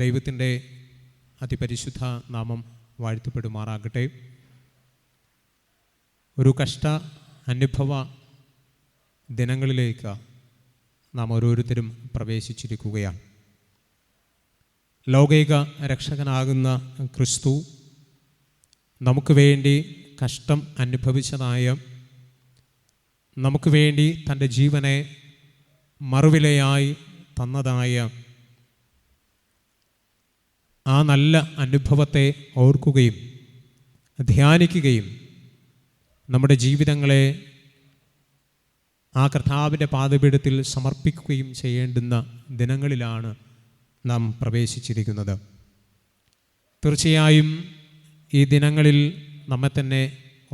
ദൈവത്തിൻ്റെ അതിപരിശുദ്ധ നാമം വാഴ്ത്തപ്പെടുമാറാകട്ടെ. ഒരു കഷ്ട അനുഭവ ദിനങ്ങളിലേക്ക് നാം ഓരോരുത്തരും പ്രവേശിച്ചിരിക്കുകയാണ്. ലൗകിക രക്ഷകനാകുന്ന ക്രിസ്തു നമുക്ക് വേണ്ടി കഷ്ടം അനുഭവിച്ചതായ, നമുക്ക് വേണ്ടി തൻ്റെ ജീവനെ മറുവിലയായി തന്നതായ ആ നല്ല അനുഭവത്തെ ഓർക്കുകയും ധ്യാനിക്കുകയും നമ്മുടെ ജീവിതങ്ങളെ ആ കർത്താവിൻ്റെ പാദപീഠത്തിൽ സമർപ്പിക്കുകയും ചെയ്യേണ്ടുന്ന ദിനങ്ങളിലാണ് നാം പ്രവേശിച്ചിരിക്കുന്നത്. തീർച്ചയായും ഈ ദിനങ്ങളിൽ നമ്മെ തന്നെ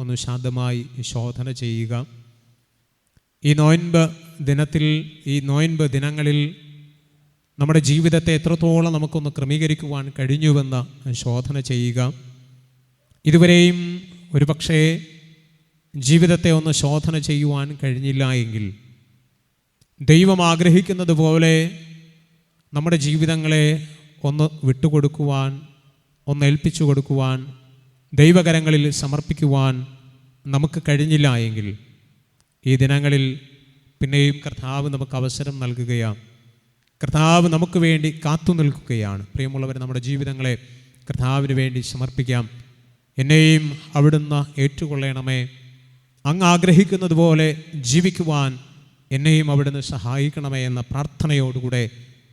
ഒന്ന് ശാന്തമായി ശോധന ചെയ്യുക. ഈ നോയൻപ് ദിനങ്ങളിൽ നമ്മുടെ ജീവിതത്തെ എത്രത്തോളം നമുക്കൊന്ന് ക്രമീകരിക്കുവാൻ കഴിഞ്ഞുവെന്ന് ശോധന ചെയ്യുക. ഇതുവരെയും ഒരുപക്ഷേ ജീവിതത്തെ ഒന്ന് ശോധന ചെയ്യുവാൻ കഴിഞ്ഞില്ല എങ്കിൽ, ദൈവം ആഗ്രഹിക്കുന്നത് പോലെ നമ്മുടെ ജീവിതങ്ങളെ ഒന്ന് വിട്ടുകൊടുക്കുവാൻ, ഒന്ന് ഏൽപ്പിച്ചു കൊടുക്കുവാൻ, ദൈവകരങ്ങളിൽ സമർപ്പിക്കുവാൻ നമുക്ക് കഴിഞ്ഞില്ല എങ്കിൽ, ഈ ദിനങ്ങളിൽ പിന്നെയും കർത്താവ് നമുക്ക് അവസരം നൽകുകയാണ്. കർത്താവ് നമുക്ക് വേണ്ടി കാത്തു നിൽക്കുകയാണ്. പ്രിയമുള്ളവർ, നമ്മുടെ ജീവിതങ്ങളെ കർത്താവിന് വേണ്ടി സമർപ്പിക്കാം. എന്നെയും അവിടുന്ന് ഏറ്റുകൊള്ളണമേ. അങ്ങ് ആഗ്രഹിക്കുന്നത് പോലെ ജീവിക്കുവാൻ എന്നെയും അവിടുന്ന് സഹായിക്കണമേ എന്ന പ്രാർത്ഥനയോടുകൂടെ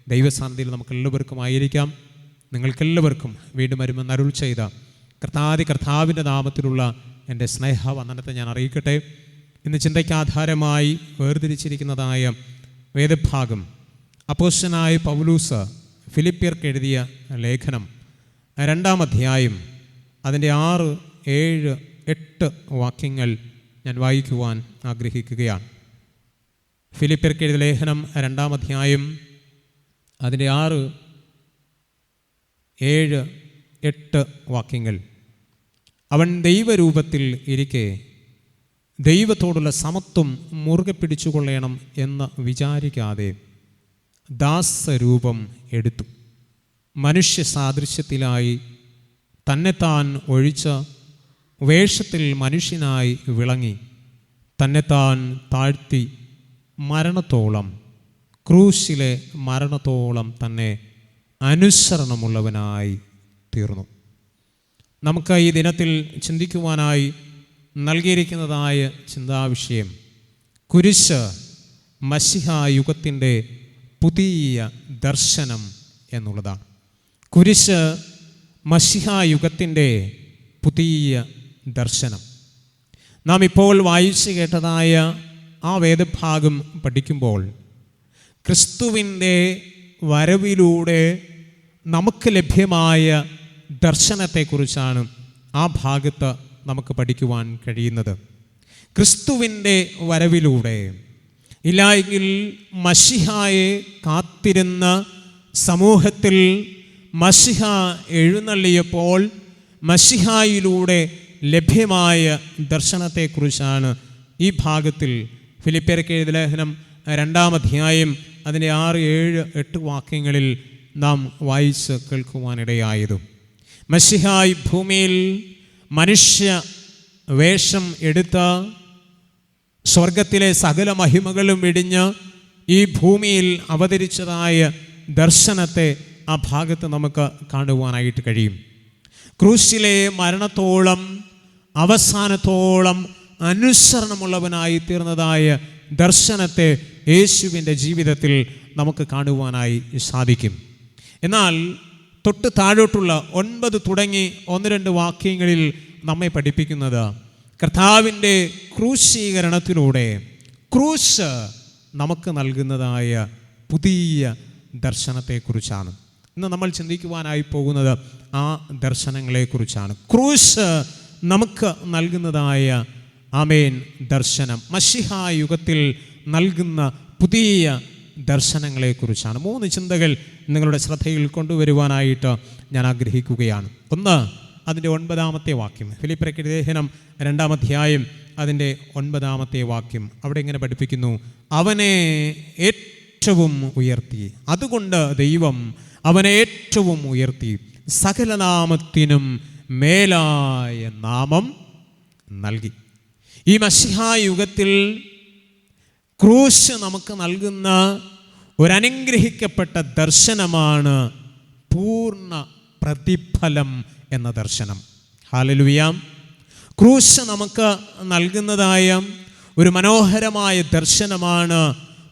ദൈവസാന്നിധ്യത്തിൽ നമുക്കെല്ലാവർക്കും ആയിരിക്കാം. നിങ്ങൾക്കെല്ലാവർക്കും വീണ്ടും വരുമെന്ന് അരുൾ ചെയ്ത കർത്താവിൻ്റെ നാമത്തിലുള്ള എൻ്റെ സ്നേഹവന്ദനത്തെ ഞാൻ അറിയിക്കട്ടെ. ഇന്ന് ചിന്തയ്ക്ക് ആധാരമായി വേർതിരിച്ചിരിക്കുന്നതായ വേദഭാഗം അപ്പോസ്തലനായ പൗലോസ് ഫിലിപ്പിയർക്ക് എഴുതിയ ലേഖനം 2-ാം അധ്യായം അതിൻ്റെ 6, 7, 8 വാക്യങ്ങൾ ഞാൻ വായിക്കുവാൻ ആഗ്രഹിക്കുകയാണ്. ഫിലിപ്പിയർക്ക് എഴുതിയ ലേഖനം 2-ാം അധ്യായം അതിൻ്റെ 6, 7, 8 വാക്യങ്ങൾ. അവൻ ദൈവരൂപത്തിൽ ഇരിക്കെ ദൈവത്തോടുള്ള സമത്വം മുറുകെ പിടിച്ചുകൊള്ളണം എന്ന് വിചാരിക്കാതെ ദാസരൂപം എടുത്തു. മനുഷ്യ സാദൃശ്യത്തിലായി തന്നെത്താൻ ഒഴിച്ച വേഷത്തിൽ മനുഷ്യനായി വിളങ്ങി തന്നെത്താൻ താഴ്ത്തി മരണത്തോളം, ക്രൂശിലെ മരണത്തോളം തന്നെ അനുസരണമുള്ളവനായി തീർന്നു. നമുക്ക് ഈ ദിനത്തിൽ ചിന്തിക്കുവാനായി നൽകിയിരിക്കുന്നതായ ചിന്താവിഷയം കുരിശ് മശിഹാ യുഗത്തിൻ്റെ പുതിയ ദർശനം എന്നുള്ളതാണ്. കുരിശ് മശിഹാ യുഗത്തിൻ്റെ പുതിയ ദർശനം. നാം ഇപ്പോൾ വായിച്ചു കേട്ടതായ ആ വേദഭാഗം പഠിക്കുമ്പോൾ ക്രിസ്തുവിൻ്റെ വരവിലൂടെ നമുക്ക് ലഭ്യമായ ദർശനത്തെക്കുറിച്ചാണ് ആ ഭാഗത്ത് നമുക്ക് പഠിക്കുവാൻ കഴിയുന്നത്. ക്രിസ്തുവിൻ്റെ വരവിലൂടെ, ഇല്ലായെങ്കിൽ മശിഹായെ കാത്തിരുന്ന സമൂഹത്തിൽ മശിഹ എഴുന്നള്ളിയപ്പോൾ മശിഹായിലൂടെ ലഭ്യമായ ദർശനത്തെക്കുറിച്ചാണ് ഈ ഭാഗത്തിൽ ഫിലിപ്പിയർക്ക് എഴുതിയ ലേഖനം 2-ാം അധ്യായം അതിൻ്റെ 6, 7, 8 വാക്യങ്ങളിൽ നാം വായിച്ച് കേൾക്കുവാനിടയായത്. മശിഹായി ഭൂമിയിൽ മനുഷ്യ വേഷം എടുത്ത സ്വർഗത്തിലെ സകല മഹിമകളും വെടിഞ്ഞ് ഈ ഭൂമിയിൽ അവതരിച്ചതായ ദർശനത്തെ ആ ഭാഗത്ത് നമുക്ക് കാണുവാനായിട്ട് കഴിയും. ക്രൂശിലെ മരണത്തോളം അവസാനത്തോളം അനുസരണമുള്ളവനായി തീർന്നതായ ദർശനത്തെ യേശുവിൻ്റെ ജീവിതത്തിൽ നമുക്ക് കാണുവാനായി സാധിക്കും. എന്നാൽ തൊട്ട് താഴോട്ടുള്ള 9 തുടങ്ങി 1-2 വാക്യങ്ങളിൽ നമ്മെ പഠിപ്പിക്കുന്നത് കർത്താവിൻ്റെ ക്രൂശീകരണത്തിലൂടെ ക്രൂശ് നമുക്ക് നൽകുന്നതായ പുതിയ ദർശനത്തെക്കുറിച്ചാണ്. ഇന്ന് നമ്മൾ ചിന്തിക്കുവാനായി പോകുന്നത് ആ ദർശനങ്ങളെക്കുറിച്ചാണ്. ക്രൂശ് നമുക്ക് നൽകുന്നതായ ആമേൻ ദർശനം, മശിഹാ യുഗത്തിൽ നൽകുന്ന പുതിയ ദർശനങ്ങളെക്കുറിച്ചാണ്. 3 ചിന്തകൾ നിങ്ങളുടെ ശ്രദ്ധയിൽ കൊണ്ടുവരുവാനായിട്ട് ഞാൻ ആഗ്രഹിക്കുകയാണ്. ഒന്ന്, അതിൻ്റെ 9-ാമത്തെ വാക്യം. ഫിലിപ്പിയർക്ക് ലേഖനം 2-ാം അധ്യായം അതിൻ്റെ 9-ാമത്തെ വാക്യം. അവിടെ ഇങ്ങനെ പഠിപ്പിക്കുന്നു: അവനെ ഏറ്റവും ഉയർത്തി, അതുകൊണ്ട് ദൈവം അവനെ ഏറ്റവും ഉയർത്തി സകല നാമത്തിനും മേലായ നാമം നൽകി. ഈ മശിഹാ യുഗത്തിൽ ക്രൂശ് നമുക്ക് നൽകുന്ന ഒരനുഗ്രഹിക്കപ്പെട്ട ദർശനമാണ് പൂർണ്ണ പ്രതിഫലം എന്ന ദർശനം. ഹല്ലേലൂയ. ക്രൂശ് നമുക്ക് നൽകുന്നതായ ഒരു മനോഹരമായ ദർശനമാണ്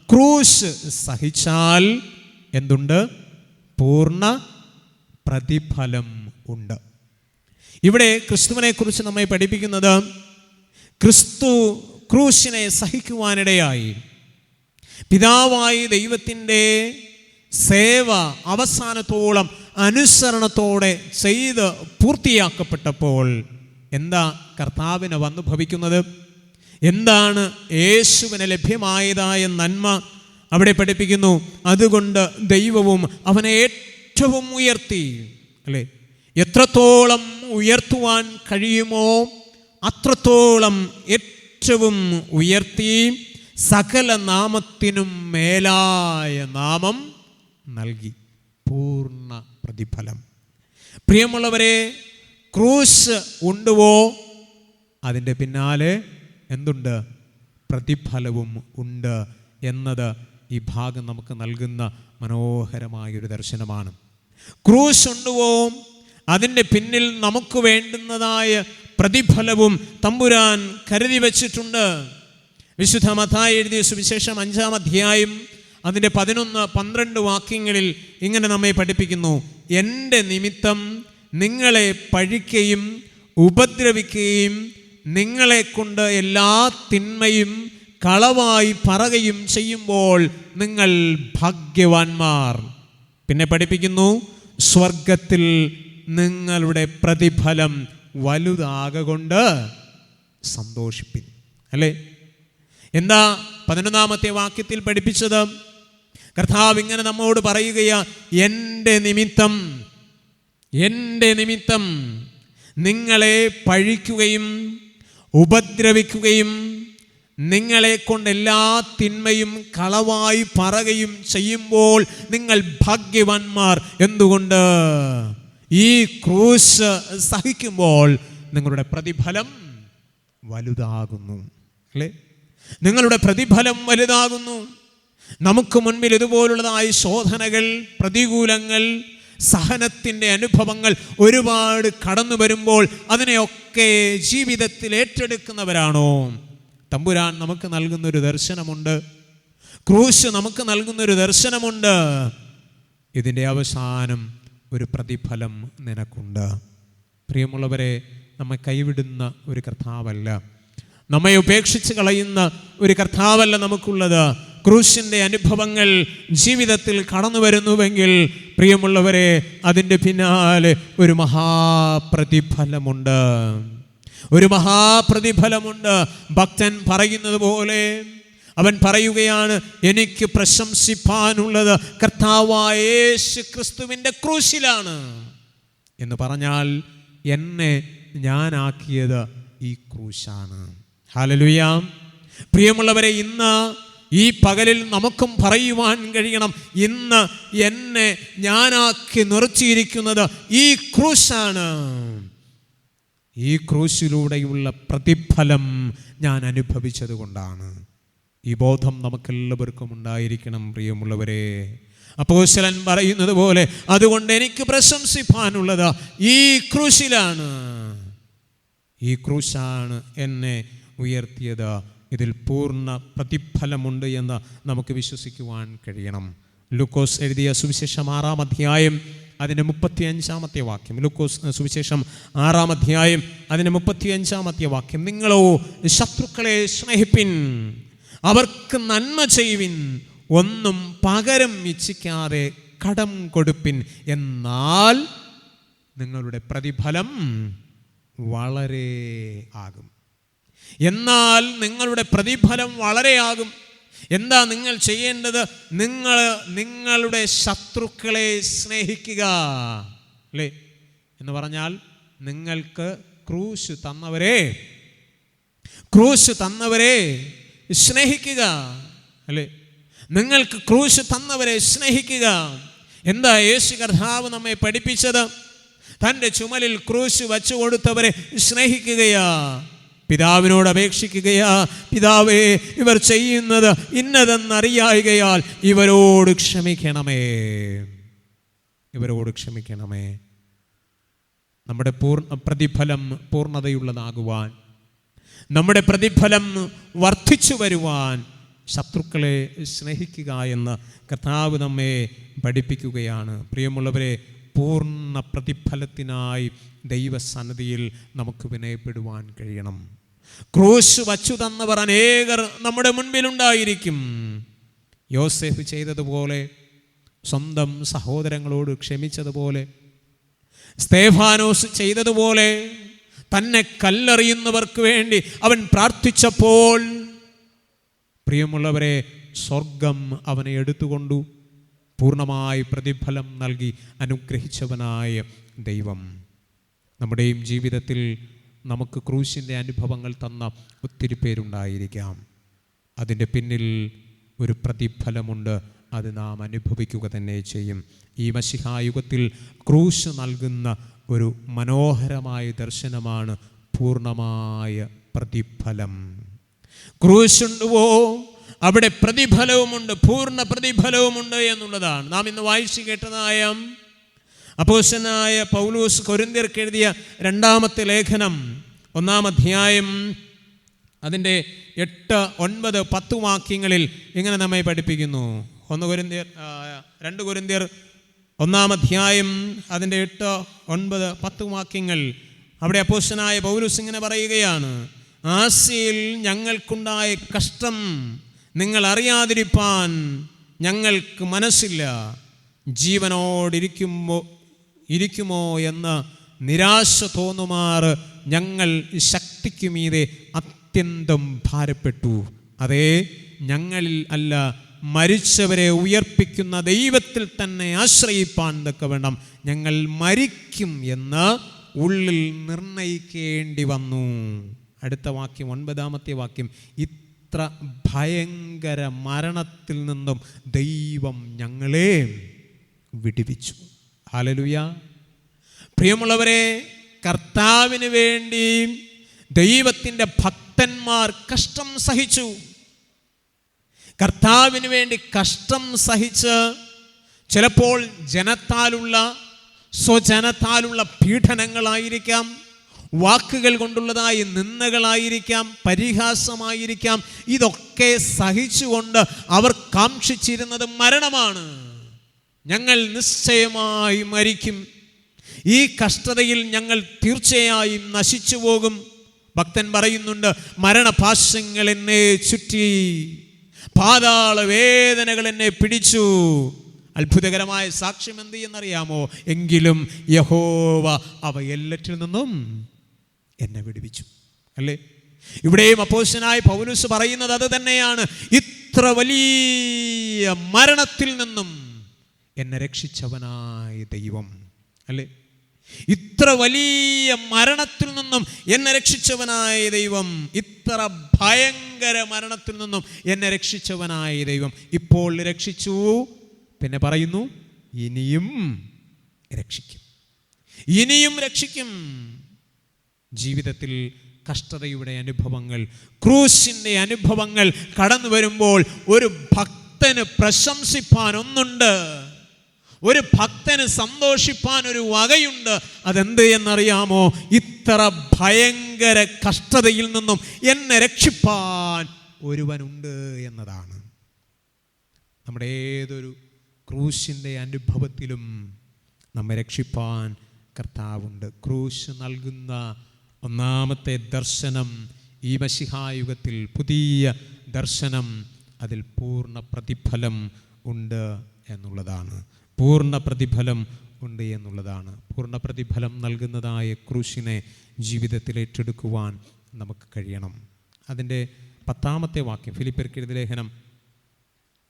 ക്രൂശ് സഹിച്ചാൽ എന്തുണ്ട്? പൂർണ്ണ പ്രതിഫലം ഉണ്ട്. ഇവിടെ ക്രിസ്തുവിനെ കുറിച്ച് നമ്മെ പഠിപ്പിക്കുന്നത് ക്രിസ്തു ക്രൂശിനെ സഹിക്കുവാനിടയായി പിതാവായി ദൈവത്തിൻ്റെ സേവ അവസാനത്തോളം അനുസരണത്തോടെ ചെയ്ത് പൂർത്തിയാക്കപ്പെട്ടപ്പോൾ എന്താ കർത്താവിന് വന്നു ഭവിക്കുന്നത്? എന്താണ് യേശുവിന് ലഭ്യമായതായ നന്മ? അവിടെ പഠിപ്പിക്കുന്നു, അതുകൊണ്ട് ദൈവവും അവനെ ഏറ്റവും ഉയർത്തി. അല്ലേ? എത്രത്തോളം ഉയർത്തുവാൻ കഴിയുമോ അത്രത്തോളം ഏറ്റവും ഉയർത്തി സകല നാമത്തിനും മേലായ നാമം നൽകി. പൂർണ്ണ പ്രതിഫലം. പ്രിയമുള്ളവരെ, ക്രൂശ് ഉണ്ടുവോ അതിൻ്റെ പിന്നാലെ എന്തുണ്ട്? പ്രതിഫലവും ഉണ്ട് എന്നത് ഈ ഭാഗം നമുക്ക് നൽകുന്ന മനോഹരമായൊരു ദർശനമാണ്. ക്രൂശ് ഉണ്ടുവോ അതിൻ്റെ പിന്നിൽ നമുക്ക് വേണ്ടുന്നതായ പ്രതിഫലവും തമ്പുരാൻ കരുതി വച്ചിട്ടുണ്ട്. വിശുദ്ധ മത്തായി എഴുതിയ സുവിശേഷം 5-ാം അധ്യായം അതിൻ്റെ 11-12 വാക്യങ്ങളിൽ ഇങ്ങനെ നമ്മെ പഠിപ്പിക്കുന്നു, എൻ്റെ നിമിത്തം നിങ്ങളെ പഴിക്കുകയും ഉപദ്രവിക്കുകയും നിങ്ങളെ കൊണ്ട് എല്ലാ തിന്മയും കളവായി പറയുകയും ചെയ്യുമ്പോൾ നിങ്ങൾ ഭാഗ്യവാന്മാർ. പിന്നെ പഠിപ്പിക്കുന്നു, സ്വർഗത്തിൽ നിങ്ങളുടെ പ്രതിഫലം വലുതാകൊണ്ട് സന്തോഷിപ്പിൻ. അല്ലേ? എന്താ 11-ാമത്തെ വാക്യത്തിൽ പഠിപ്പിച്ചത്? കർത്താവ് ഇങ്ങനെ നമ്മോട് പറയുകയാ, എൻ്റെ നിമിത്തം നിങ്ങളെ പഴിക്കുകയും ഉപദ്രവിക്കുകയും നിങ്ങളെ കൊണ്ട് എല്ലാ തിന്മയും കളവായി പറയുകയും ചെയ്യുമ്പോൾ നിങ്ങൾ ഭാഗ്യവാന്മാർ. എന്തുകൊണ്ട്? ഈ ക്രൂശ് സഹിക്കുമ്പോൾ നിങ്ങളുടെ പ്രതിഫലം വലുതാകുന്നു. അല്ലേ? നിങ്ങളുടെ പ്രതിഫലം വലുതാകുന്നു. നമുക്ക് മുൻപിൽ ഇതുപോലുള്ളതായ ശോധനകൾ, പ്രതികൂലങ്ങൾ, സഹനത്തിൻ്റെ അനുഭവങ്ങൾ ഒരുപാട് കടന്നു വരുമ്പോൾ അതിനെയൊക്കെ ജീവിതത്തിൽ ഏറ്റെടുക്കുന്നവരാണോ? തമ്പുരാൻ നമുക്ക് നൽകുന്നൊരു ദർശനമുണ്ട്. ക്രൂശ് നമുക്ക് നൽകുന്നൊരു ദർശനമുണ്ട്. ഇതിൻ്റെ അവസാനം ഒരു പ്രതിഫലം നിനക്കുണ്ട്. പ്രിയമുള്ളവരെ, നമ്മെ കൈവിടുന്ന ഒരു കർത്താവല്ല, നമ്മെ ഉപേക്ഷിച്ച് കളയുന്ന ഒരു കർത്താവല്ല നമുക്കുള്ളത്. ക്രൂശിൻ്റെ അനുഭവങ്ങൾ ജീവിതത്തിൽ കടന്നു വരുന്നുവെങ്കിൽ പ്രിയമുള്ളവരെ, അതിൻ്റെ പിന്നാലെ ഒരു മഹാപ്രതിഫലമുണ്ട്. ഒരു മഹാപ്രതിഫലമുണ്ട്. ഭക്തൻ പറയുന്നത് പോലെ അവൻ പറയുകയാണ്, എനിക്ക് പ്രശംസിപ്പാനുള്ളത് കർത്താവായ യേശു ക്രിസ്തുവിൻ്റെ ക്രൂശിലാണ് എന്ന് പറഞ്ഞാൽ എന്നെ ഞാനാക്കിയത് ഈ ക്രൂശാണ്. ഹല്ലേലൂയ. പ്രിയമുള്ളവരെ, ഇന്ന് ഈ പകലിൽ നമുക്കും പറയുവാൻ കഴിയണം, ഇന്ന് എന്നെ ഞാനാക്കി നിർത്തിയിരിക്കുന്നത് ഈ ക്രൂശാണ്. ഈ ക്രൂശിലൂടെയുള്ള പ്രതിഫലം ഞാൻ അനുഭവിച്ചത് കൊണ്ടാണ്. ഈ ബോധം നമുക്കെല്ലാവർക്കും ഉണ്ടായിരിക്കണം. പ്രിയമുള്ളവരെ, അപ്പോസ്തലൻ പറയുന്നത് പോലെ, അതുകൊണ്ട് എനിക്ക് പ്രശംസിപ്പാനുള്ളത് ഈ ക്രൂശിലാണ്. ഈ ക്രൂശാണ് എന്നെ ഉയർത്തിയത്. ഇതിൽ പൂർണ്ണ പ്രതിഫലമുണ്ട് എന്ന് നമുക്ക് വിശ്വസിക്കുവാൻ കഴിയണം. ലൂക്കോസ് എഴുതിയ സുവിശേഷം 6-ാം അധ്യായം അതിൻ്റെ 35-ാമത്തെ വാക്യം. ലൂക്കോസ് സുവിശേഷം 6-ാം അധ്യായം അതിൻ്റെ 35-ാമത്തെ വാക്യം, നിങ്ങളോ ശത്രുക്കളെ സ്നേഹിപ്പിൻ, അവർക്ക് നന്മ ചെയ്യുവിൻ, ഒന്നും പകരം ഇച്ഛിക്കാതെ കടം കൊടുപ്പിൻ, എന്നാൽ നിങ്ങളുടെ പ്രതിഫലം വളരെ ആകും. എന്നാൽ നിങ്ങളുടെ പ്രതിഫലം വളരെയാകും. എന്താ നിങ്ങൾ ചെയ്യേണ്ടത്? നിങ്ങളുടെ ശത്രുക്കളെ സ്നേഹിക്കുക. അല്ലേ? എന്ന് പറഞ്ഞാൽ നിങ്ങൾക്ക് ക്രൂശ് തന്നവരെ സ്നേഹിക്കുക. അല്ലേ? നിങ്ങൾക്ക് ക്രൂശ് തന്നവരെ സ്നേഹിക്കുക. എന്താ യേശു കർത്താവ് നമ്മെ പഠിപ്പിച്ചത്? തൻ്റെ ചുമലിൽ ക്രൂശ് വച്ചു കൊടുത്തവരെ സ്നേഹിക്കുകയാ, പിതാവിനോട് അപേക്ഷിക്കുകയാ, പിതാവേ, ഇവർ ചെയ്യുന്നത് ഇന്നതെന്നറിയായികയാൽ ഇവരോട് ക്ഷമിക്കണമേ, ഇവരോട് ക്ഷമിക്കണമേ. നമ്മുടെ പ്രതിഫലം പൂർണ്ണതയുള്ളതാകുവാൻ, നമ്മുടെ പ്രതിഫലം വർദ്ധിച്ചു വരുവാൻ ശത്രുക്കളെ സ്നേഹിക്കുക എന്ന് കർത്താവ് നമ്മെ പഠിപ്പിക്കുകയാണ്. പ്രിയമുള്ളവരെ, പൂർണ്ണ പ്രതിഫലത്തിനായി ദൈവസന്നിധിയിൽ നമുക്ക് വിനയപ്പെടുവാൻ കഴിയണം. ക്രൂശ് വച്ചു തന്നവർ അനേകർ നമ്മുടെ മുൻപിലുണ്ടായിരിക്കും. യോസേഫ് ചെയ്തതുപോലെ, സ്വന്തം സഹോദരങ്ങളോട് ക്ഷമിച്ചതുപോലെ, സ്തേഫാനോസ് ചെയ്തതുപോലെ, തന്നെ കല്ലെറിയുന്നവർക്ക് വേണ്ടി അവൻ പ്രാർത്ഥിച്ചപ്പോൾ, പ്രിയമുള്ളവരെ, സ്വർഗം അവനെ എടുത്തുകൊണ്ടു പൂർണ്ണമായി പ്രതിഫലം നൽകി അനുഗ്രഹിച്ചവനായ ദൈവം നമ്മുടെയും ജീവിതത്തിൽ നമുക്ക് ക്രൂശിൻ്റെ അനുഭവങ്ങൾ തന്ന ഒത്തിരി പേരുണ്ടായിരിക്കാം. അതിൻ്റെ പിന്നിൽ ഒരു പ്രതിഫലമുണ്ട്, അത് നാം അനുഭവിക്കുക തന്നെ ചെയ്യും. ഈ മശിഹായുഗത്തിൽ ക്രൂശ് നൽകുന്ന ഒരു മനോഹരമായ ദർശനമാണ് പൂർണ്ണമായ പ്രതിഫലം. ക്രൂശുണ്ടുവോ അവിടെ പ്രതിഫലവുമുണ്ട്, പൂർണ്ണ പ്രതിഫലവുമുണ്ട് എന്നുള്ളതാണ്. നാം ഇന്ന് വായിച്ചു കേട്ടതായ അപ്പോസ്തലനായ പൗലോസ് കൊരിന്ത്യർക്ക് എഴുതിയ 2-ാമത്തെ ലേഖനം 1-ാം അധ്യായം അതിൻ്റെ 8, 9, 10 വാക്യങ്ങളിൽ ഇങ്ങനെ നമ്മെ പഠിപ്പിക്കുന്നു. 2 കൊരിന്ത്യർ 1-ാം അധ്യായം അതിൻ്റെ 8, 9, 10 വാക്യങ്ങൾ. അവിടെ അപ്പോസ്തലനായ പൗലോസ് ഇങ്ങനെ പറയുകയാണ്: ആസ്യയിൽ ഞങ്ങൾക്കുണ്ടായ കഷ്ടം നിങ്ങൾ അറിയാതിരിപ്പാൻ ഞങ്ങൾക്ക് മനസ്സില്ല. ജീവനോടിരിക്കുമോ എന്ന് നിരാശ തോന്നുമാറ് ഞങ്ങൾ ശക്തിക്കുമീതെ അത്യന്തം ഭാരപ്പെട്ടു. അതേ, ഞങ്ങളിൽ അല്ല, മരിച്ചവരെ ഉയർപ്പിക്കുന്ന ദൈവത്തിൽ തന്നെ ആശ്രയിപ്പാൻ തക്കവണ്ണം ഞങ്ങൾ മരിക്കും എന്ന് ഉള്ളിൽ നിർണയിക്കേണ്ടി വന്നു. അടുത്ത വാക്യം, 9-ാമത്തെ വാക്യം: ഇത്ര ഭയങ്കര മരണത്തിൽ നിന്നും ദൈവം ഞങ്ങളെ വിടുവിച്ചു. ഹല്ലേലൂയ. പ്രിയമുള്ളവരെ, കർത്താവിന് വേണ്ടി ദൈവത്തിൻ്റെ ഭക്തന്മാർ കഷ്ടം സഹിച്ചു. കർത്താവിന് വേണ്ടി കഷ്ടം സഹിച്ച് ചിലപ്പോൾ സ്വജനത്താലുള്ള പീഡനങ്ങളായിരിക്കാം, വാക്കുകൾ കൊണ്ടുള്ളതായ നിന്ദകളായിരിക്കാം, പരിഹാസമായിരിക്കാം. ഇതൊക്കെ സഹിച്ചുകൊണ്ട് അവർ കാക്ഷിച്ചിരുന്നത് മരണമാണ്. ഞങ്ങൾ നിശ്ചയമായി മരിക്കും, ഈ കഷ്ടതയിൽ ഞങ്ങൾ തീർച്ചയായും നശിച്ചു പോകും. ഭക്തൻ പറയുന്നുണ്ട്: മരണപാശങ്ങൾ എന്നെ ചുറ്റി, പാതാള വേദനകൾ എന്നെ പിടിച്ചു. അത്ഭുതകരമായ സാക്ഷ്യം എന്ത് എന്നറിയാമോ? എങ്കിലും യഹോവ അവ എല്ലാറ്റിൽ നിന്നും എന്നെ വിടുവിച്ചു. അല്ലേ? ഇവിടെയും അപ്പോസ്തലനായ പൗലോസ് പറയുന്നത് അത് തന്നെയാണ്. ഇത്ര വലിയ മരണത്തിൽ നിന്നും എന്നെ രക്ഷിച്ചവനായ ദൈവം. അല്ലേ? ഇത്ര വലിയ മരണത്തിൽ നിന്നും എന്നെ രക്ഷിച്ചവനായ ദൈവം, ഇത്ര ഭയങ്കര മരണത്തിൽ നിന്നും എന്നെ രക്ഷിച്ചവനായ ദൈവം ഇപ്പോൾ രക്ഷിച്ചു. പിന്നെ പറയുന്നു, ഇനിയും രക്ഷിക്കും, ഇനിയും രക്ഷിക്കും. ജീവിതത്തിൽ കഷ്ടതയുടെ അനുഭവങ്ങൾ, ക്രൂശിൻ്റെ അനുഭവങ്ങൾ കടന്നു വരുമ്പോൾ ഒരു ഭക്തന് പ്രശംസിപ്പാൻ ഒന്നുണ്ട്, ഒരു ഭക്തന് സന്തോഷിപ്പാൻ ഒരു വകയുണ്ട്. അതെന്ത് എന്നറിയാമോ? ഇത്ര ഭയങ്കര കഷ്ടതയിൽ നിന്നും എന്നെ രക്ഷിപ്പാൻ ഒരുവനുണ്ട് എന്നതാണ്. നമ്മുടെ ഏതൊരു ക്രൂശിൻ്റെ അനുഭവത്തിലും നമ്മെ രക്ഷിപ്പാൻ കർത്താവുണ്ട്. ക്രൂശ് നൽകുന്ന ഒന്നാമത്തെ ദർശനം ഈ മശിഹായുഗത്തിൽ, പുതിയ ദർശനം, അതിൽ പൂർണ്ണ പ്രതിഫലം ഉണ്ട് എന്നുള്ളതാണ്. പൂർണ്ണ പ്രതിഫലം ഉണ്ട് എന്നുള്ളതാണ്. പൂർണ്ണ പ്രതിഫലം നൽകുന്നതായ ക്രൂശിനെ ജീവിതത്തിൽ ഏറ്റെടുക്കുവാൻ നമുക്ക് കഴിയണം. അതിൻ്റെ 10-ാമത്തെ വാക്യം, ഫിലിപ്പിയർക്ക് എഴുതിയ ലേഖനം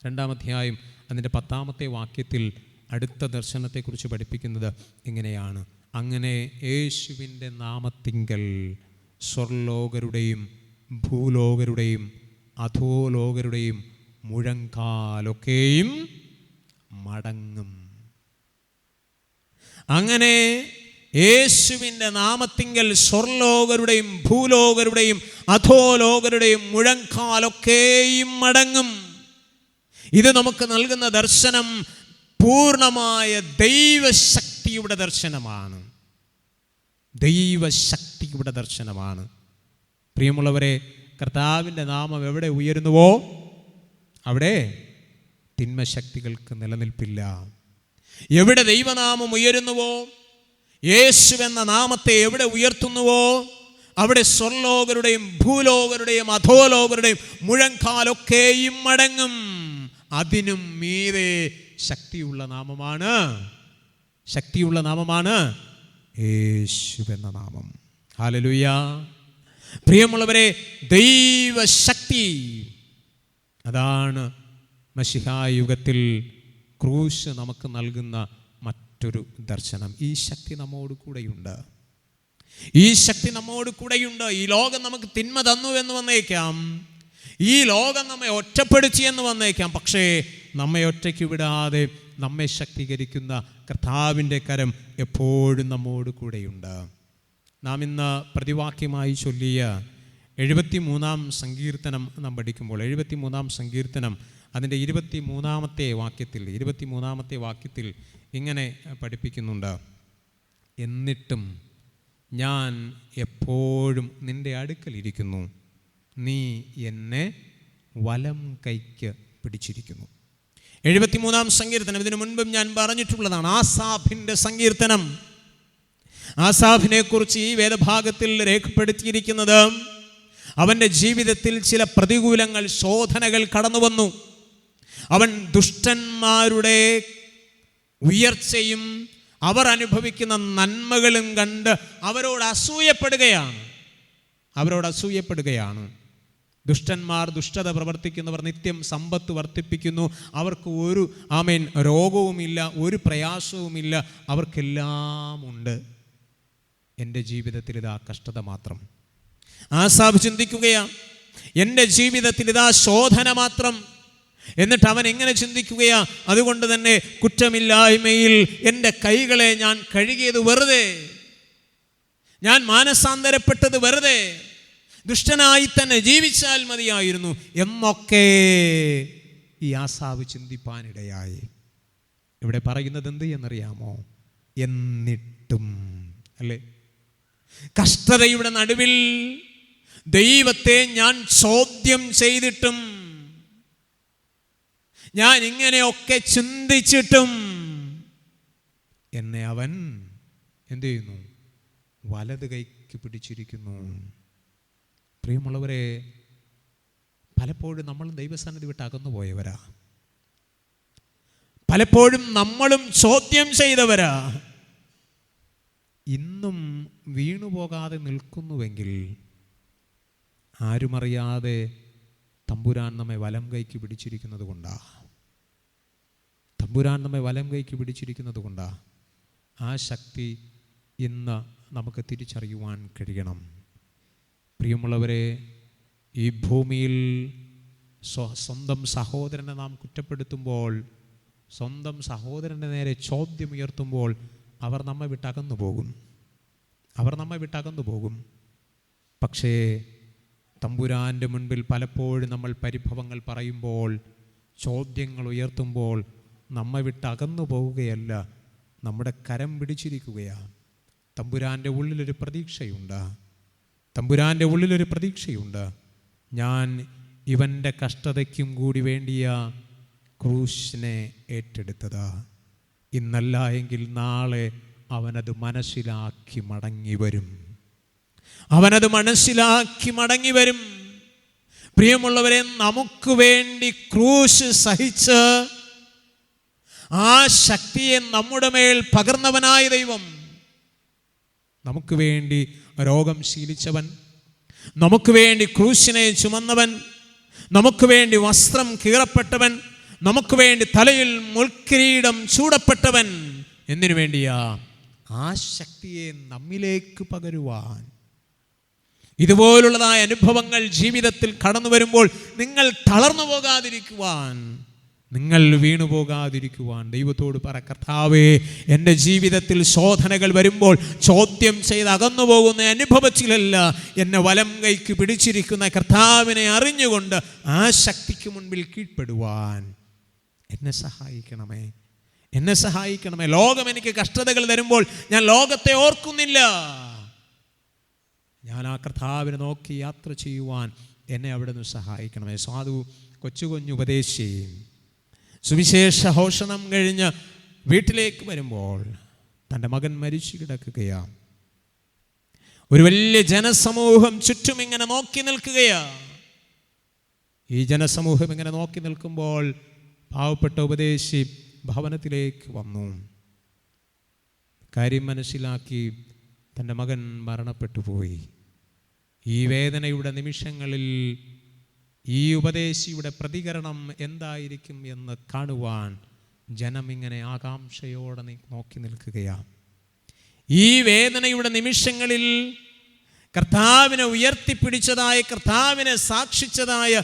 2-ാം അധ്യായം അതിൻ്റെ 10-ാമത്തെ വാക്യത്തിൽ അടുത്ത ദർശനത്തെക്കുറിച്ച് പഠിപ്പിക്കുന്നത് ഇങ്ങനെയാണ്: അങ്ങനെ യേശുവിൻ്റെ നാമത്തിങ്കൽ സ്വർലോകരുടെയും ഭൂലോകരുടെയും അധോലോകരുടെയും മുഴങ്കാലൊക്കെയും മടങ്ങും. അങ്ങനെ യേശുവിൻ്റെ നാമത്തിങ്കൽ സ്വർലോകരുടെയും ഭൂലോകരുടെയും അധോലോകരുടെയും മുഴങ്കാലൊക്കെയും മടങ്ങും. ഇത് നമുക്ക് നൽകുന്ന ദർശനം പൂർണ്ണമായ ദൈവശക്തിയുടെ ദർശനമാണ്. ദൈവശക്തിയുടെ ദർശനമാണ്. പ്രിയമുള്ളവരെ, കർത്താവിൻ്റെ നാമം എവിടെ ഉയരുന്നുവോ അവിടെ തിന്മശക്തികൾക്ക് നിലനിൽപ്പില്ല. എവിടെ ദൈവനാമം ഉയരുന്നുവോ, യേശു എന്ന നാമത്തെ എവിടെ ഉയർത്തുന്നുവോ അവിടെ സ്വർലോകരുടെയും ഭൂലോകരുടെയും അധോലോകരുടെയും മുഴങ്കാലൊക്കെയും മടങ്ങും. അതിനും മീതെ ശക്തിയുള്ള നാമമാണ് യേശു എന്ന നാമം. ഹല്ലേലൂയ. പ്രിയമുള്ളവരെ, ദൈവശക്തി, അതാണ് മശിഹായുഗത്തിൽ ക്രൂശ് നമുക്ക് നൽകുന്ന മറ്റൊരു ദർശനം. ഈ ശക്തി നമ്മോട് കൂടെയുണ്ട്. ഈ ലോകം നമുക്ക് തിന്മ തന്നു എന്ന് വന്നേക്കാം, ഈ ലോകം നമ്മെ ഒറ്റപ്പെടുത്തി എന്ന് വന്നേക്കാം. പക്ഷേ നമ്മെ ഒറ്റയ്ക്ക് വിടാതെ നമ്മെ ശക്തീകരിക്കുന്ന കർത്താവിൻ്റെ കരം എപ്പോഴും നമ്മോട് കൂടെയുണ്ട്. നാം ഇന്ന് പ്രതിവാക്യമായി ചൊല്ലിയ 73-ാം സങ്കീർത്തനം നാം പഠിക്കുമ്പോൾ 73-ാം സങ്കീർത്തനം അതിൻ്റെ 23-ാമത്തെ വാക്യത്തിൽ ഇങ്ങനെ പഠിപ്പിക്കുന്നുണ്ട്: എന്നിട്ടും ഞാൻ എപ്പോഴും നിൻ്റെ അടുക്കലിരിക്കുന്നു, നീ എന്നെ വലം കൈക്ക് പിടിച്ചിരിക്കുന്നു. 73-ാം സങ്കീർത്തനം ഇതിനു മുൻപും ഞാൻ പറഞ്ഞിട്ടുള്ളതാണ്. ആസാഫിൻ്റെ സങ്കീർത്തനം. ആസാഫിനെ കുറിച്ച് ഈ വേദഭാഗത്തിൽ രേഖപ്പെടുത്തിയിരിക്കുന്നത്, അവൻ്റെ ജീവിതത്തിൽ ചില പ്രതികൂലങ്ങൾ, ശോധനകൾ കടന്നു വന്നു. അവൻ ദുഷ്ടന്മാരുടെ ഉയർച്ചയും അവർ അനുഭവിക്കുന്ന നന്മകളും കണ്ട് അവരോട് അസൂയപ്പെടുകയാണ്. ദുഷ്ടന്മാർ, ദുഷ്ടത പ്രവർത്തിക്കുന്നവർ നിത്യം സമ്പത്ത് വർദ്ധിപ്പിക്കുന്നു. അവർക്ക് ഒരു രോഗവുമില്ല, ഒരു പ്രയാസവുമില്ല, അവർക്കെല്ലാം ഉണ്ട്. എൻ്റെ ജീവിതത്തിൽ ഇതാ കഷ്ടത മാത്രം. ആസാഫ് ചിന്തിക്കുകയാണ്, എൻ്റെ ജീവിതത്തിൽ ഇതാ ശോധന മാത്രം. എന്നിട്ട് അവൻ എങ്ങനെ ചിന്തിക്കുകയാ? അതുകൊണ്ട് തന്നെ കുറ്റമില്ലായ്മയിൽ എൻ്റെ കൈകളെ ഞാൻ കഴുകിയത് വെറുതെ, ഞാൻ മാനസാന്തരപ്പെട്ടത് വെറുതെ, ദുഷ്ടനായി തന്നെ ജീവിച്ചാൽ മതിയായിരുന്നു എന്നൊക്കെ ഈ ആസാവ് ചിന്തിപ്പാനിടയായി. ഇവിടെ പറയുന്നത് എന്ത് എന്നറിയാമോ? എന്നിട്ടും, അല്ലേ, കഷ്ടതയുടെ നടുവിൽ ദൈവത്തെ ഞാൻ ചോദ്യം ചെയ്തിട്ടും, ഞാൻ ഇങ്ങനെയൊക്കെ ചിന്തിച്ചിട്ടും എന്നെ അവൻ എന്ത് ചെയ്യുന്നു? വലത് കൈക്ക് പിടിച്ചിരിക്കുന്നു. പ്രിയമുള്ളവരെ, പലപ്പോഴും നമ്മളും ദൈവസന്നിധി വിട്ട് അകന്നു പോയവരാ. പലപ്പോഴും നമ്മളും ചോദ്യം ചെയ്തവരാ. ഇന്നും വീണുപോകാതെ നിൽക്കുന്നുവെങ്കിൽ ആരുമറിയാതെ തമ്പുരാൻ നമ്മെ വലം കൈക്ക് പിടിച്ചിരിക്കുന്നത് കൊണ്ടാ. ആ ശക്തി ഇന്ന് നമുക്ക് തിരിച്ചറിയുവാൻ കഴിയണം. പ്രിയമുള്ളവരെ, ഈ ഭൂമിയിൽ സ്വന്തം സഹോദരനെ നാം കുറ്റപ്പെടുത്തുമ്പോൾ, സ്വന്തം സഹോദരൻ്റെ നേരെ ചോദ്യമുയർത്തുമ്പോൾ അവർ നമ്മെ വിട്ടകന്നു പോകും. പക്ഷേ തമ്പുരാൻ്റെ മുൻപിൽ പലപ്പോഴും നമ്മൾ പരിഭവങ്ങൾ പറയുമ്പോൾ, ചോദ്യങ്ങൾ ഉയർത്തുമ്പോൾ നമ്മെ വിട്ടകന്നു പോവുകയല്ല, നമ്മുടെ കരം പിടിച്ചിരിക്കുകയാണ്. തമ്പുരാൻ്റെ ഉള്ളിലൊരു പ്രതീക്ഷയുണ്ട്. ഞാൻ ഇവൻ്റെ കഷ്ടതയ്ക്കും കൂടി വേണ്ടിയ ക്രൂശിനെ ഏറ്റെടുത്തതാ. ഇന്നല്ല എങ്കിൽ നാളെ അവനത് മനസ്സിലാക്കി മടങ്ങി വരും. പ്രിയമുള്ളവരെ, നമുക്ക് വേണ്ടി ക്രൂശ് സഹിച്ച് ആ ശക്തിയെ നമ്മുടെ മേൽ പകർന്നവനായ ദൈവം, നമുക്ക് വേണ്ടി രോഗം ശീലിച്ചവൻ, നമുക്ക് വേണ്ടി ക്രൂശിനെ ചുമന്നവൻ, നമുക്ക് വേണ്ടി വസ്ത്രം കീറപ്പെട്ടവൻ, നമുക്ക് വേണ്ടി തലയിൽ മുൾക്കിരീടം ചൂടപ്പെട്ടവൻ, എന്തിനു വേണ്ടിയാ? ആ ശക്തിയെ നമ്മിലേക്ക് പകരുവാൻ. ഇതുപോലുള്ളതായ അനുഭവങ്ങൾ ജീവിതത്തിൽ കടന്നു വരുമ്പോൾ നിങ്ങൾ തളർന്നു പോകാതിരിക്കുവാൻ നിങ്ങൾ വീണുപോകാതിരിക്കുവാൻ ദൈവത്തോട് പറ, കർത്താവേ, എൻ്റെ ജീവിതത്തിൽ ശോധനകൾ വരുമ്പോൾ ചോദ്യം ചെയ്ത് അകന്നു പോകുന്ന അനുഭവത്തിലല്ല, എന്നെ വലം കൈക്ക് പിടിച്ചിരിക്കുന്ന കർത്താവിനെ അറിഞ്ഞുകൊണ്ട് ആ ശക്തിക്ക് മുൻപിൽ കീഴ്പ്പെടുവാൻ എന്നെ സഹായിക്കണമേ, എന്നെ സഹായിക്കണമേ. ലോകം എനിക്ക് കഷ്ടതകൾ തരുമ്പോൾ ഞാൻ ലോകത്തെ ഓർക്കുന്നില്ല. ഞാൻ ആ കർത്താവിനെ നോക്കി യാത്ര ചെയ്യുവാൻ എന്നെ അവിടെ നിന്ന് സഹായിക്കണമേ. സാധു കൊച്ചു ഉപദേശി സുവിശേഷ ഘോഷണം കഴിഞ്ഞ് വീട്ടിലേക്ക് വരുമ്പോൾ തൻ്റെ മകൻ മരിച്ചു കിടക്കുകയാണ്. ഒരു വലിയ ജനസമൂഹം ചുറ്റും ഇങ്ങനെ നോക്കി നിൽക്കുകയാണ്. ഈ ജനസമൂഹം ഇങ്ങനെ നോക്കി നിൽക്കുമ്പോൾ പാവപ്പെട്ട ഉപദേശി ഭവനത്തിലേക്ക് വന്നു. കാര്യം മനസ്സിലാക്കി തൻ്റെ മകൻ മരണപ്പെട്ടു പോയി. ഈ വേദനയുടെ നിമിഷങ്ങളിൽ ഈ ഉപദേശിയുടെ പ്രതികരണം എന്തായിരിക്കും എന്ന് കാണുവാൻ ജനം ഇങ്ങനെ ആകാംക്ഷയോടെ നോക്കി നിൽക്കുകയാണ്. ഈ വേദനയുടെ നിമിഷങ്ങളിൽ കർത്താവിനെ ഉയർത്തിപ്പിടിച്ചതായ, കർത്താവിനെ സാക്ഷിച്ചതായ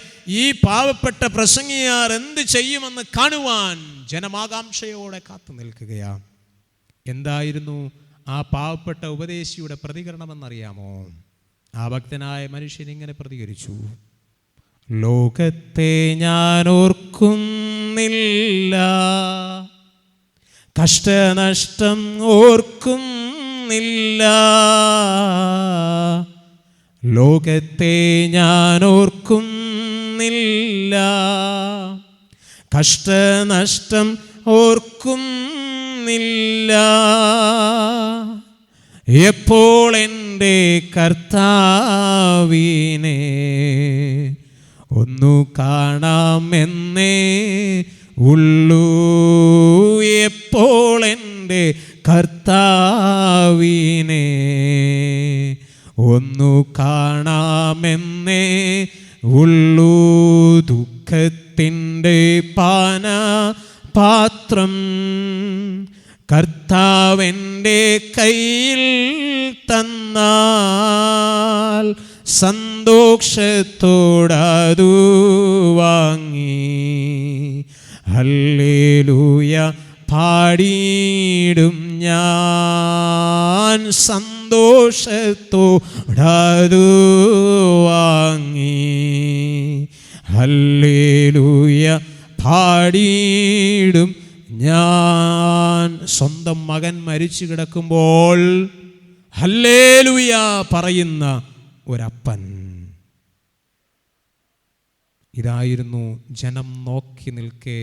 ഈ പാവപ്പെട്ട പ്രസംഗിയാർ എന്ത് ചെയ്യുമെന്ന് കാണുവാൻ ജനമാകാംക്ഷയോടെ കാത്തു നിൽക്കുകയാണ്. എന്തായിരുന്നു ആ പാവപ്പെട്ട ഉപദേശിയുടെ പ്രതികരണമെന്നറിയാമോ? ആ ഭക്തനായ മനുഷ്യൻ ഇങ്ങനെ പ്രതികരിച്ചു: ലോകത്തെ ഞാൻ ഓർക്കുന്നില്ല, കഷ്ടനഷ്ടം ഓർക്കുന്നില്ല, ലോകത്തെ ഞാൻ ഓർക്കുന്നില്ല, കഷ്ടനഷ്ടം ഓർക്കുന്നില്ല. എപ്പോൾ എൻ്റെ കർത്താവിനെ ഒന്നു കാണാമെന്നേ ഉള്ളൂ, എപ്പോൾ എൻ്റെ കർത്താവിനെ ഒന്നു കാണാമെന്നേ ഉള്ളൂ. ദുഃഖത്തിൻ്റെ പാനപാത്രം കർത്താവെൻ്റെ കയ്യിൽ തന്നാൽ സന്തോഷത്തോടതു വാങ്ങി ഹല്ലേലൂയ പാടിയിടും ഞാൻ, സന്തോഷത്തോടതു വാങ്ങി ഹല്ലേലൂയ പാടിയിടും ഞാൻ. സ്വന്തം മകൻ മരിച്ചു കിടക്കുമ്പോൾ ഹല്ലേലൂയ പറയുന്ന ഒരപ്പൻ. ഇതായിരുന്നു ജനം നോക്കി നിൽക്കെ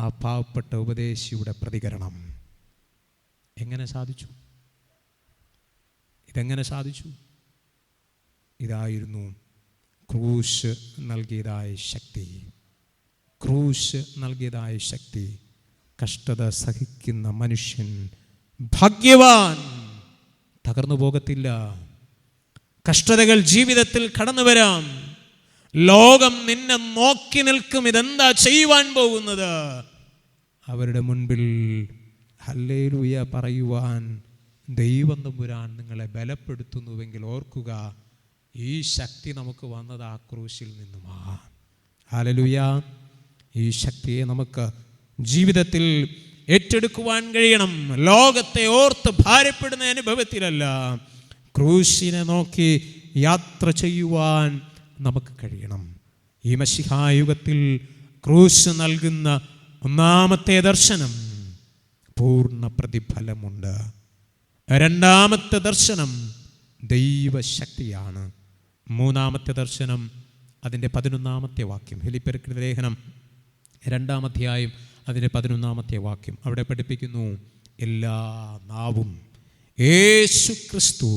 ആ പാവപ്പെട്ട ഉപദേശിയുടെ പ്രതികരണം. എങ്ങനെ സാധിച്ചു? ഇതെങ്ങനെ സാധിച്ചു? ഇതായിരുന്നു ക്രൂശ് നൽകിയതായ ശക്തി. ക്രൂശ് നൽകിയതായ ശക്തി. കഷ്ടത സഹിക്കുന്ന മനുഷ്യൻ ഭാഗ്യവാൻ, തകർന്നു പോകത്തില്ല. കഷ്ടതകൾ ജീവിതത്തിൽ കടന്നു വരാം. ലോകം നിന്നെ നോക്കി നിൽക്കും, ഇതെന്താ ചെയ്യുവാൻ പോകുന്നത്. അവരുടെ മുൻപിൽ ഹല്ലേലൂയ പറയുവാൻ ദൈവം തമ്പുരാൻ നിങ്ങളെ ബലപ്പെടുത്തുന്നുവെങ്കിൽ ഓർക്കുക, ഈ ശക്തി നമുക്ക് വന്നത് ആ ക്രൂശിൽ നിന്നുമാ. ഹല്ലേലൂയ. ഈ ശക്തിയെ നമുക്ക് ജീവിതത്തിൽ ഏറ്റെടുക്കുവാൻ കഴിയണം. ലോകത്തെ ഓർത്ത് ഭാരപ്പെടുന്ന അനുഭവത്തിലല്ല, ക്രൂശിനെ നോക്കി യാത്ര ചെയ്യുവാൻ നമുക്ക് കഴിയണം. ഈ മശിഹായുഗത്തിൽ ക്രൂശ് നൽകുന്ന ഒന്നാമത്തെ ദർശനം പൂർണ്ണ പ്രതിഫലമുണ്ട്. രണ്ടാമത്തെ ദർശനം ദൈവശക്തിയാണ്. മൂന്നാമത്തെ ദർശനം അതിൻ്റെ 11-ാമത്തെ വാക്യം. ഫിലിപ്പിയർക്കെഴുതിയ ലേഖനം 2-ാം അധ്യായം അതിൻ്റെ 11-ാമത്തെ വാക്യം. അവിടെ പഠിപ്പിക്കുന്നു, എല്ലാ നാവും യേശു ക്രിസ്തു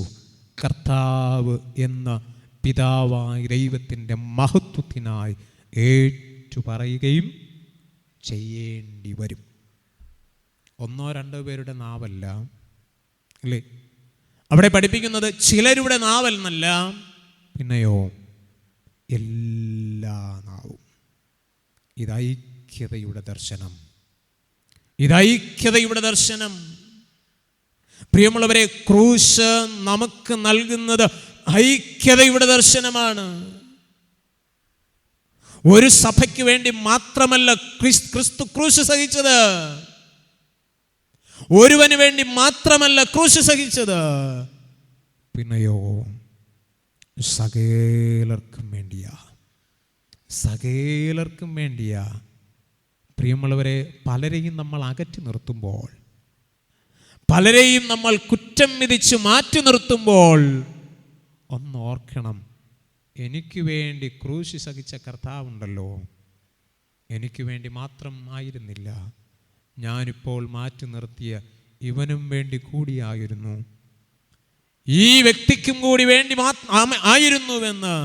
കർത്താവ് എന്ന പിതാവായ ദൈവത്തിൻ്റെ മഹത്വത്തിനായി ഏറ്റുപറയുകയും ചെയ്യേണ്ടി വരും. 1-2 പേരുടെ നാവല്ല, അല്ലേ? അവിടെ പഠിപ്പിക്കുന്നത് ചിലരുടെ നാവെന്നല്ല, പിന്നെയോ എല്ലാ നാവും. ഇതൈക്യതയുടെ ദർശനം. ഇതൈക്യതയുടെ ദർശനം. പ്രിയമുള്ളവരെ, ക്രൂശ് നമുക്ക് നൽകുന്നത് ഐക്യതയുടെ ദർശനമാണ്. ഒരു സഭയ്ക്ക് വേണ്ടി മാത്രമല്ല ക്രിസ്തു ക്രൂശ് സഹിച്ചത്. ഒരുവന് വേണ്ടി മാത്രമല്ല ക്രൂശ് സഹിച്ചത്, പിന്നെയോ സകലർക്കും വേണ്ടിയാ. സകലർക്കും വേണ്ടിയാ. പ്രിയമുള്ളവരെ, പലരെയും നമ്മൾ അകറ്റി നിർത്തുമ്പോൾ, പലരെയും നമ്മൾ കുറ്റം വിധിച്ച് മാറ്റി നിർത്തുമ്പോൾ ഒന്നോർക്കണം, എനിക്ക് വേണ്ടി ക്രൂശ് സഹിച്ച കർത്താവുണ്ടല്ലോ, എനിക്ക് വേണ്ടി മാത്രം ആയിരുന്നില്ല, ഞാനിപ്പോൾ മാറ്റി നിർത്തിയ ഇവനും വേണ്ടി കൂടിയായിരുന്നു, ഈ വ്യക്തിക്കും കൂടി വേണ്ടി ആയിരുന്നുവെന്ന്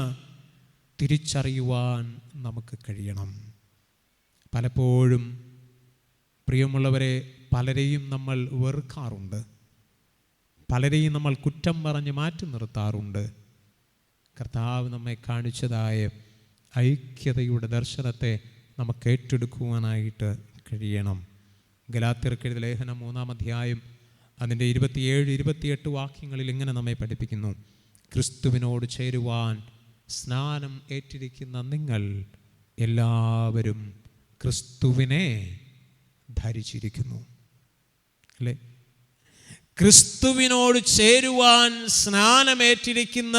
തിരിച്ചറിയുവാൻ നമുക്ക് കഴിയണം. പലപ്പോഴും പ്രിയമുള്ളവരെ, പലരെയും നമ്മൾ വെറുക്കാറുണ്ട്, പലരെയും നമ്മൾ കുറ്റം പറഞ്ഞ് മാറ്റി നിർത്താറുണ്ട്. കർത്താവ് നമ്മെ കാണിച്ചതായ ഐക്യതയുടെ ദർശനത്തെ നമുക്ക് ഏറ്റെടുക്കുവാനായിട്ട് കഴിയണം. ഗലാത്യർക്ക് എഴുതിയ ലേഖനം 3-ാം അധ്യായം അതിൻ്റെ 27-28 വാക്യങ്ങളിൽ ഇങ്ങനെ നമ്മെ പഠിപ്പിക്കുന്നു: ക്രിസ്തുവിനോട് ചേരുവാൻ സ്നാനം ഏറ്റിരിക്കുന്ന നിങ്ങൾ എല്ലാവരും ക്രിസ്തുവിനെ ധരിച്ചിരിക്കുന്നു. അല്ലേ? ക്രിസ്തുവിനോട് ചേരുവാൻ സ്നാനമേറ്റിരിക്കുന്ന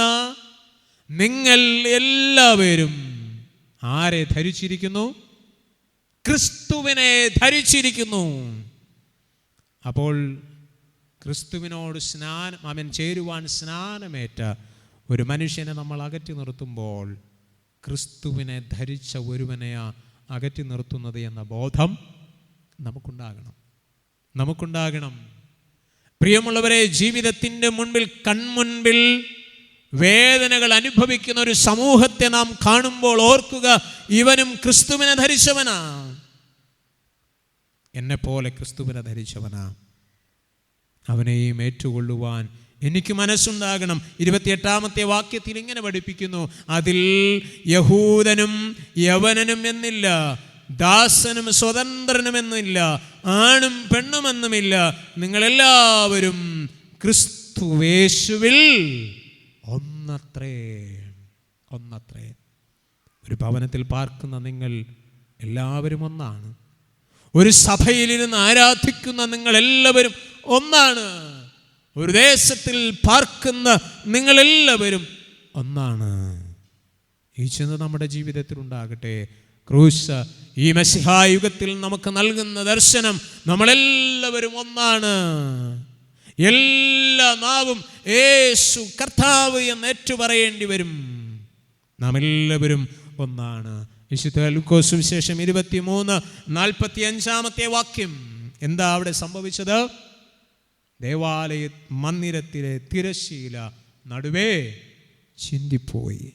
നിങ്ങൾ എല്ലാവരും ആരെ ധരിച്ചിരിക്കുന്നു? ക്രിസ്തുവിനെ ധരിച്ചിരിക്കുന്നു. അപ്പോൾ ക്രിസ്തുവിനോട് ചേരുവാൻ സ്നാനമേറ്റ ഒരു മനുഷ്യനെ നമ്മൾ അകറ്റി നിർത്തുമ്പോൾ ക്രിസ്തുവിനെ ധരിച്ച ഒരുവനെയാ അകറ്റി നിർത്തുന്നത് എന്ന ബോധം നമുക്കുണ്ടാകണം. പ്രിയമുള്ളവരെ, ജീവിതത്തിൻ്റെ കൺമുൻപിൽ വേദനകൾ അനുഭവിക്കുന്ന ഒരു സമൂഹത്തെ നാം കാണുമ്പോൾ ഓർക്കുക, ഇവനും ക്രിസ്തുവിനെ ധരിച്ചവനാ, എന്നെ പോലെ ക്രിസ്തുവിനെ ധരിച്ചവനാ. അവനെയും ഏറ്റുകൊള്ളുവാൻ എനിക്ക് മനസ്സുണ്ടാകണം. 28-ാമത്തെ വാക്യത്തിൽ ഇങ്ങനെ പഠിപ്പിക്കുന്നു: അതിൽ യഹൂദനും യവനനും എന്നില്ല, ദാസനും സ്വതന്ത്രനുമെന്നില്ല, ആണും പെണ്ണുമെന്നുമില്ല, നിങ്ങളെല്ലാവരും ക്രിസ്തുവേശുവിൽ ഒന്നത്രേ. ഒരു ഭവനത്തിൽ പാർക്കുന്ന നിങ്ങൾ എല്ലാവരും ഒന്നാണ്. ഒരു സഭയിലിരുന്ന് ആരാധിക്കുന്ന നിങ്ങൾ എല്ലാവരും ഒന്നാണ്. ഒരു ദേശത്തിൽ പാർക്കുന്ന നിങ്ങളെല്ലാവരും ഒന്നാണ്. ഈ ചിന്ത നമ്മുടെ ജീവിതത്തിൽ ഉണ്ടാകട്ടെ. ക്രൂശ് ഈ മശിഹായുഗത്തിൽ നമുക്ക് നൽകുന്ന ദർശനം, നമ്മളെല്ലാവരും ഒന്നാണ്. എല്ലാ നാവും യേശു കർത്താവ് എന്ന് ഏറ്റുപറയേണ്ടി വരും. നാം എല്ലാവരും ഒന്നാണ്. വിശുദ്ധ ലൂക്കോസ് സുവിശേഷം 23:45 വാക്യം. എന്താ അവിടെ സംഭവിച്ചത്? ദേവാലയ മന്ദിരത്തിലെ തിരശ്ശീല നടുവേ ചിന്തിപ്പോയി,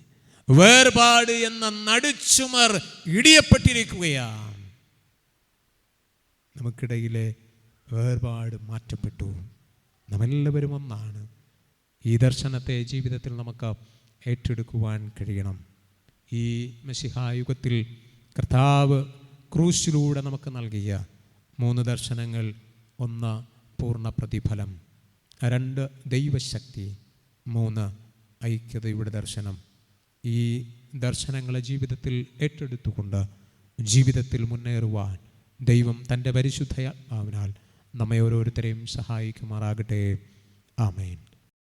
വേർപാട് എന്ന നടുച്ചുമർ ഇടിയപ്പെട്ടിരിക്കുകയാണ്. നമുക്കിടയിലെ വേർപാട് മാറ്റപ്പെട്ടു. നാമെല്ലാവരും ഒന്നാണ്. ഈ ദർശനത്തെ ജീവിതത്തിൽ നമുക്ക് ഏറ്റെടുക്കുവാൻ കഴിയണം. ഈ മശിഹായുഗത്തിൽ കർത്താവ് ക്രൂശിലൂടെ നമുക്ക് നൽകിയ 3 ദർശനങ്ങൾ: 1 പൂർണ്ണ പ്രതിഫലം, 2 ദൈവശക്തി, 3 ഐക്യതയുടെ ദർശനം. ഈ ദർശനങ്ങളെ ജീവിതത്തിൽ ഏറ്റെടുത്തുകൊണ്ട് ജീവിതത്തിൽ മുന്നേറുവാൻ ദൈവം തൻ്റെ പരിശുദ്ധ ആത്മാവിനാൽ നമ്മെ ഓരോരുത്തരെയും സഹായിക്കുമാറാകട്ടെ. ആമേൻ.